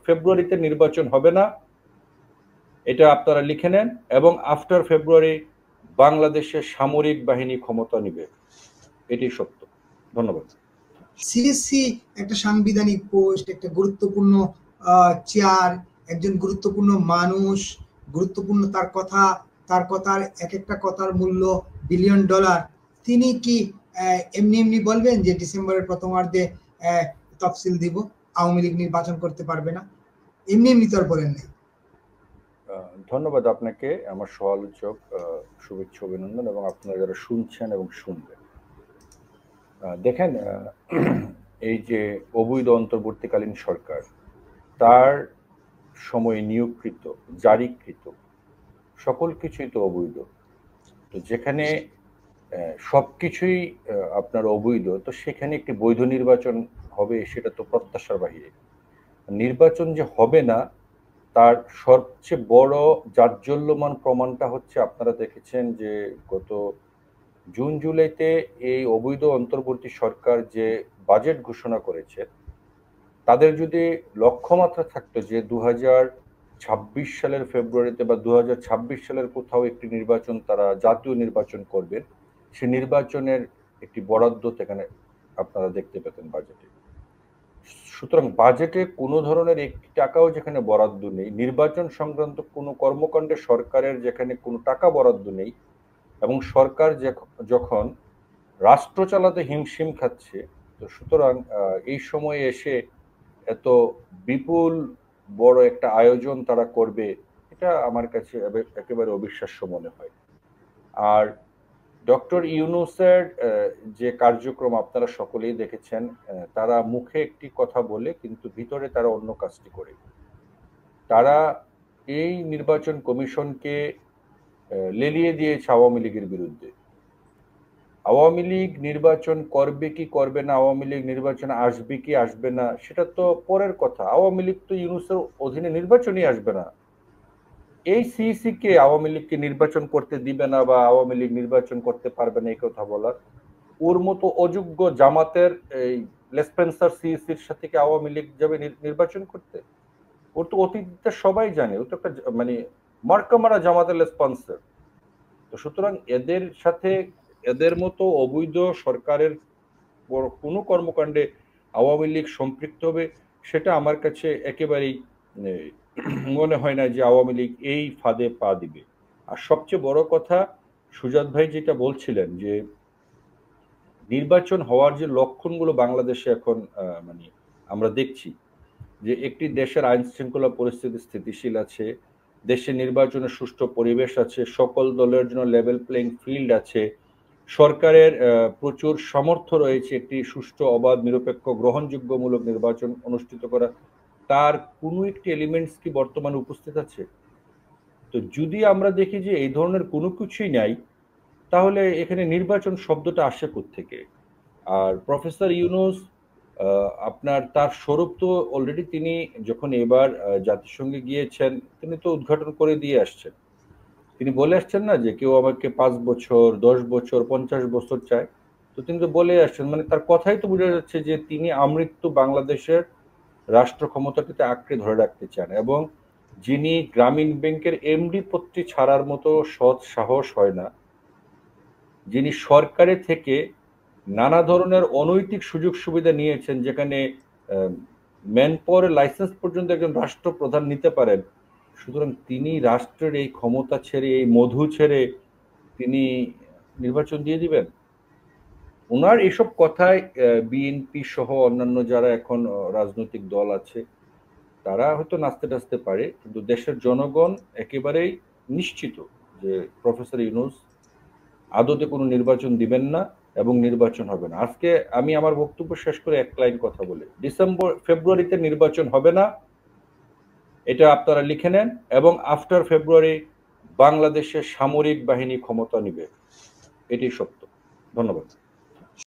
ফেব্রুয়ারিতে নির্বাচন হবে না, এটা আপনারা লিখে নেন, এবং আফটার ফেব্রুয়ারি বাংলাদেশের সামরিক বাহিনী ক্ষমতা নিবে, এটি সত্য। ধন্যবাদ। সিএসসি একটা সাংবিধানিক পোস্ট, একটা গুরুত্বপূর্ণ চেয়ার, একজন গুরুত্বপূর্ণ মানুষ, গুরুত্বপূর্ণ তার কথার এক একটা কথার মূল্য $বিলিয়ন। তিনি কি এমনি বলবেন যে ডিসেম্বরের প্রথমার্ধে তফসিল দিব, আওয়ামী লীগ নির্বাচন করতে পারবে না? এমনি তো আর বলেন নাই। ধন্যবাদ আপনাকে, আমার সহ-আলোচক, শুভেচ্ছা অভিনন্দন, এবং আপনারা যারা শুনছেন এবং শুনবেন। দেখেন, এই যে অবৈধ অন্তর্বর্তীকালীন সরকার, তার সময় নিয়োগকৃত, জারিকৃত সকল কিছুই তো অবৈধ। তো যেখানে সবকিছুই আপনার অবৈধ, তো সেখানে একটি বৈধ নির্বাচন হবে সেটা তো প্রত্যাশার বাহিরে। নির্বাচন যে হবে না তার সবচেয়ে বড় জাজ্বল্যমান প্রমাণটা হচ্ছে, আপনারা দেখেছেন যে গত জুন জুলাইতে এই অবৈধ অন্তর্বর্তী সরকার যে বাজেট ঘোষণা করেছে, তাদের যদি লক্ষ্যমাত্রা থাকতো যে 2026 সালের ফেব্রুয়ারিতে বা 2026 সালের কোথাও একটি নির্বাচন, তারা জাতীয় নির্বাচন করবেন, সে নির্বাচনের একটি বরাদ্দ সেখানে আপনারা দেখতে পেতেন বাজেটে। সুতরাং বাজেটে কোনো ধরনের একটি টাকাও যেখানে বরাদ্দ নেই, নির্বাচন সংক্রান্ত কোনো কর্মকাণ্ডে সরকারের যেখানে কোনো টাকা বরাদ্দ নেই, এবং সরকার যখন রাষ্ট্র চালাতে হিমশিম খাচ্ছে, তো সুতরাং এই সময়ে এসে এত বিপুল বড় একটা আয়োজন তারা করবে, এটা আমার কাছে একেবারে অবিশ্বাস্য মনে হয়। আর ডক্টর ইউনূসের যে কার্যক্রম আপনারা সকলেই দেখেছেন, তারা মুখে একটি কথা বলে কিন্তু ভিতরে তারা অন্য কাজটি করে। তারা এই নির্বাচন কমিশনকে লেলিয়ে দিয়েছে আওয়ামী লীগের বিরুদ্ধে। আওয়ামী লীগ নির্বাচন করবে কি করবে না, আওয়ামী লীগ নির্বাচনে আসবে কি আসবে না, সেটা তো পরের কথা। আওয়ামী লীগ তো ইউনূসের অধীনে নির্বাচনই আসবে না। এই সিইসি কে আওয়ামী লীগকে নির্বাচন করতে দিবে না বা আওয়ামী লীগ নির্বাচন করতে পারবে না এই কথা বলার? ওর মতো অযোগ্য জামাতের এই লেসপেন্সার সিইসির সাথে কি আওয়ামী লীগ যাবে নির্বাচন করতে? ওর তো অতীতটা সবাই জানে, ও তো একটা মানে মার্কা মারা জামাতের লেসপন্সার। তো সুতরাং এদের সাথে, এদের মতো অবৈধ সরকারের কোনো কর্মকাণ্ডে আওয়ামী লীগ সম্পৃক্ত হবে, সেটা আমার কাছে একেবারেই মনে হয় না যে আওয়ামী লীগ এই ফাঁদে পা দিবে। আর সবচেয়ে বড় কথা, সুজাত ভাই যেটা বলছিলেন যে নির্বাচন হওয়ার যে লক্ষণগুলো বাংলাদেশে এখন মানে আমরা দেখছি, যে একটি দেশের আইন শৃঙ্খলা পরিস্থিতি স্থিতিশীল আছে, দেশে নির্বাচনের সুষ্ঠু পরিবেশ আছে, সকল দলের জন্য লেভেল প্লেইং ফিল্ড আছে, সরকারের প্রচুর সামর্থ্য রয়েছে একটি সুষ্ঠু, অবাধ, নিরপেক্ষ, গ্রহণযোগ্যমূলক নির্বাচন অনুষ্ঠিত করা। তার কোনো একটি এলিমেন্টস কি বর্তমানে উপস্থিত আছে? তো যদি আমরা দেখি যে এই ধরনের কোনো কিছুই নাই, তাহলে এখানে নির্বাচন শব্দটা আসে কোত্থেকে? আর প্রফেসর ইউনূস, আপনার তার স্বরূপ তো অলরেডি তিনি যখন এবার জাতিসংঘে গিয়েছেন, তিনি তো উদ্ঘাটন করে দিয়ে আসছেন। তিনি বলে আসছেন না যে কেউ আমাকে 5 বছর, 10 বছর, 50 বছর চায়। তো তিনি তো বলে আসছেন, মানে তার কথাই তো বোঝা যাচ্ছে যে তিনি আমৃত্যু বাংলাদেশের রাষ্ট্র ক্ষমতাটিতে আঁকড়ে ধরে রাখতে চান, এবং যিনি গ্রামীণ ব্যাংকের এমডি পদটি ছাড়ার মতো সৎ সাহস হয় না, যিনি সরকারে থেকে নানা ধরনের অনৈতিক সুযোগ সুবিধা নিয়েছেন, যেখানে ম্যান পাওয়ারের লাইসেন্স পর্যন্ত একজন রাষ্ট্রপ্রধান নিতে পারেন, সুতরাং তিনি রাষ্ট্রের এই ক্ষমতা ছেড়ে, এই মধু ছেড়ে তিনি নির্বাচন দিয়ে দিবেন? ওনার এইসব কথায় বিএনপি সহ অন্যান্য যারা এখন রাজনৈতিক দল আছে, তারা হয়তো নাচতে টাচতে পারে, কিন্তু দেশের জনগণ একেবারেই নিশ্চিত যে প্রফেসর ইউনূস আদতে কোনো নির্বাচন দিবেন না এবং নির্বাচন হবে না। আজকে আমি আমার বক্তব্য শেষ করে এক লাইন কথা বলি, ফেব্রুয়ারিতে নির্বাচন হবে না, এটা আপনারা লিখে নেন, এবং আফটার ফেব্রুয়ারি বাংলাদেশের সামরিক বাহিনী ক্ষমতা নিবে, এটি সত্য। ধন্যবাদ।